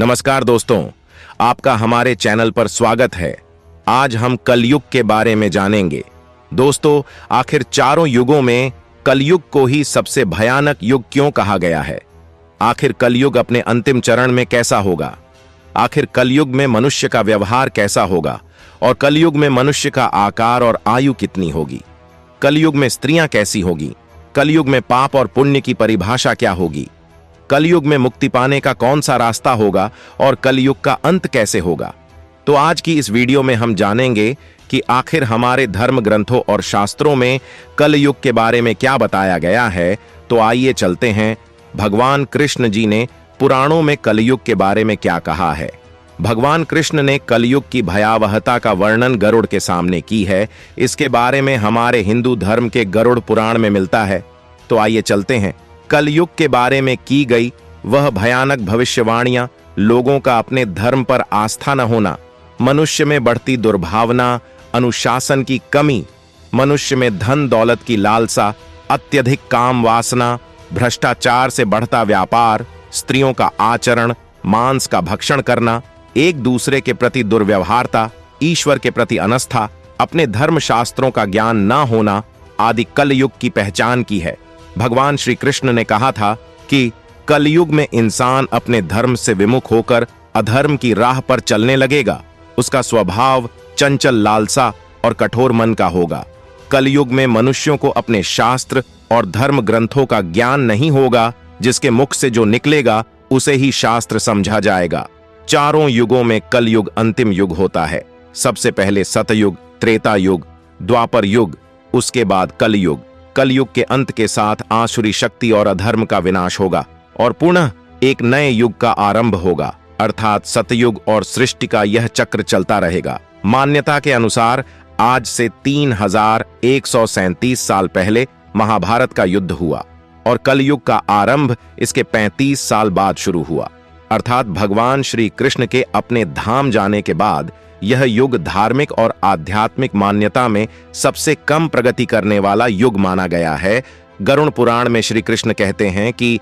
नमस्कार दोस्तों, आपका हमारे चैनल पर स्वागत है। आज हम कलयुग के बारे में जानेंगे। दोस्तों, आखिर चारों युगों में कलयुग को ही सबसे भयानक युग क्यों कहा गया है? आखिर कलयुग अपने अंतिम चरण में कैसा होगा? आखिर कलयुग में मनुष्य का व्यवहार कैसा होगा? और कलयुग में मनुष्य का आकार और आयु कितनी होगी? कलयुग में स्त्रियां कैसी होगी? कलयुग में पाप और पुण्य की परिभाषा क्या होगी? कलयुग में मुक्ति पाने का कौन सा रास्ता होगा और कलयुग का अंत कैसे होगा? तो आज की इस वीडियो में हम जानेंगे कि आखिर हमारे धर्म ग्रंथों और शास्त्रों में कलयुग के बारे में क्या बताया गया है। तो आइए चलते हैं। भगवान कृष्ण जी ने पुराणों में कलयुग के बारे में क्या कहा है? भगवान कृष्ण ने कलयुग की भयावहता का वर्णन गरुड़ के सामने की है। इसके बारे में हमारे हिंदू धर्म के गरुड़ पुराण में मिलता है। तो आइए चलते हैं। कलयुग के बारे में की गई वह भयानक भविष्यवाणियां, लोगों का अपने धर्म पर आस्था न होना, मनुष्य में बढ़ती दुर्भावना, अनुशासन की कमी, मनुष्य में धन दौलत की लालसा, अत्यधिक काम वासना, भ्रष्टाचार से बढ़ता व्यापार, स्त्रियों का आचरण, मांस का भक्षण करना, एक दूसरे के प्रति दुर्व्यवहारता, ईश्वर के प्रति अनास्था, अपने धर्म शास्त्रों का ज्ञान न होना आदि कलयुग की पहचान की है। भगवान श्री कृष्ण ने कहा था कि कलयुग में इंसान अपने धर्म से विमुख होकर अधर्म की राह पर चलने लगेगा। उसका स्वभाव चंचल लालसा और कठोर मन का होगा। कलयुग में मनुष्यों को अपने शास्त्र और धर्म ग्रंथों का ज्ञान नहीं होगा। जिसके मुख से जो निकलेगा उसे ही शास्त्र समझा जाएगा। चारों युगों में कलयुग अंतिम युग होता है। सबसे पहले सतयुग, त्रेता युग, द्वापर युग, उसके बाद कलयुग। कलयुग के अंत के साथ आसुरी शक्ति और अधर्म का विनाश होगा और पुनः एक नए युग का आरंभ होगा, अर्थात सतयुग, और सृष्टि का यह चक्र चलता रहेगा। मान्यता के अनुसार आज से 3137 साल पहले महाभारत का युद्ध हुआ और कलयुग का आरंभ इसके 35 साल बाद शुरू हुआ, अर्थात भगवान श्री कृष्ण के अपने धाम जाने के बाद यह युग धार्मिक और आध्यात्मिक मान्यता में सबसे कम प्रगति करने वाला युग माना गया है। गरुड़ पुराण में श्री कृष्ण कहते हैं कि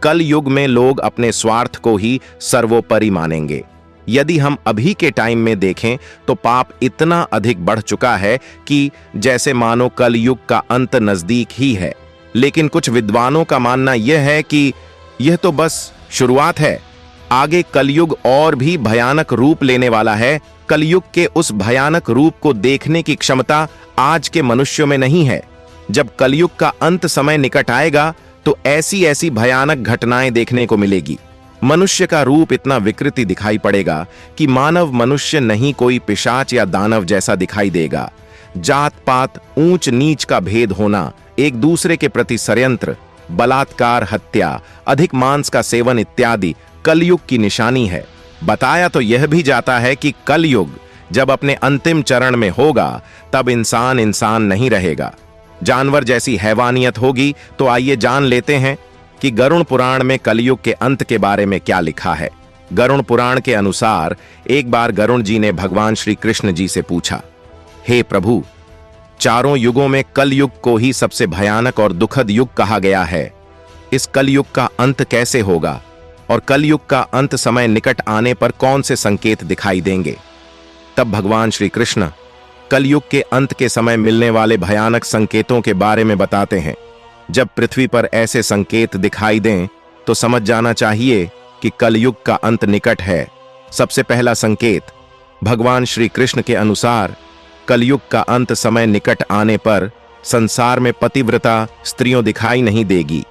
कल युग में लोग अपने स्वार्थ को ही सर्वोपरि मानेंगे। यदि हम अभी के टाइम में देखें तो पाप इतना अधिक बढ़ चुका है कि जैसे मानो कल युग का अंत नजदीक ही है। लेकिन कुछ विद्वानों का मानना यह है कि यह तो बस शुरुआत है, आगे कलयुग और भी भयानक रूप लेने वाला है। कलयुग के उस भयानक रूप को देखने की क्षमता आज के मनुष्यों में नहीं है। जब कलयुग का अंत समय निकट आएगा तो ऐसी ऐसी भयानक घटनाएं देखने को मिलेगी। मनुष्य का रूप इतना विकृति दिखाई पड़ेगा कि मानव मनुष्य नहीं, कोई पिशाच या दानव जैसा दिखाई देगा। जात पात, ऊंच नीच का भेद होना, एक दूसरे के प्रति षड्यंत्र, बलात्कार, हत्या, अधिक मांस का सेवन इत्यादि कलयुग की निशानी है। बताया तो यह भी जाता है कि कलयुग जब अपने अंतिम चरण में होगा तब इंसान इंसान नहीं रहेगा, जानवर जैसी हैवानियत होगी। तो आइए जान लेते हैं कि गरुड़ पुराण में कलयुग के अंत के बारे में क्या लिखा है। गरुड़ पुराण के अनुसार एक बार गरुड़ जी ने भगवान श्री कृष्ण जी से पूछा, हे प्रभु, चारों युगों में कलयुग को ही सबसे भयानक और दुखद युग कहा गया है। इस कलयुग का अंत कैसे होगा और कलयुग का अंत समय निकट आने पर कौन से संकेत दिखाई देंगे? तब भगवान श्री कृष्ण कलयुग के अंत के समय मिलने वाले भयानक संकेतों के बारे में बताते हैं। जब पृथ्वी पर ऐसे संकेत दिखाई दें तो समझ जाना चाहिए कि कलयुग का अंत निकट है। सबसे पहला संकेत, भगवान श्री कृष्ण के अनुसार कलयुग का अंत समय निकट आने पर संसार में पतिव्रता स्त्रियों दिखाई नहीं देगी।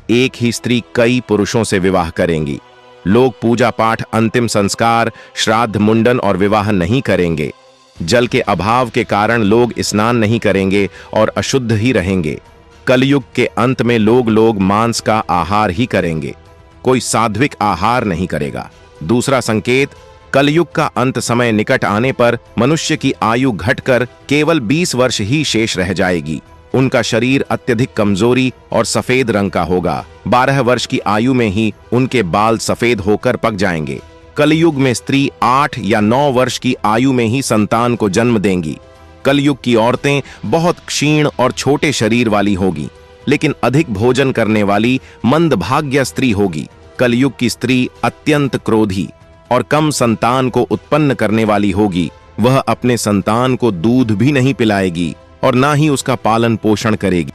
एक ही स्त्री कई पुरुषों से विवाह करेंगी। लोग पूजा पाठ, अंतिम संस्कार, श्राद्ध, मुंडन और विवाह नहीं करेंगे। जल के अभाव के कारण लोग स्नान नहीं करेंगे और अशुद्ध ही रहेंगे। कलयुग के अंत में लोग मांस का आहार ही करेंगे, कोई सात्विक आहार नहीं करेगा। दूसरा संकेत, कलयुग का अंत समय निकट आने पर मनुष्य की आयु घटकर केवल 20 वर्ष ही शेष रह जाएगी। उनका शरीर अत्यधिक कमजोरी और सफेद रंग का होगा। 12 वर्ष की आयु में ही उनके बाल सफेद होकर पक जाएंगे। कलयुग में स्त्री 8 या 9 वर्ष की आयु में ही संतान को जन्म देंगी। कलयुग की औरतें बहुत क्षीण और छोटे शरीर वाली होगी, लेकिन अधिक भोजन करने वाली मंदभाग्य स्त्री होगी। कलयुग की स्त्री अत्यंत क्रोधी, और कम संतान को उत्पन्न करने वाली होगी। वह अपने संतान को दूध भी नहीं पिलाएगी और ना ही उसका पालन पोषण करेगी।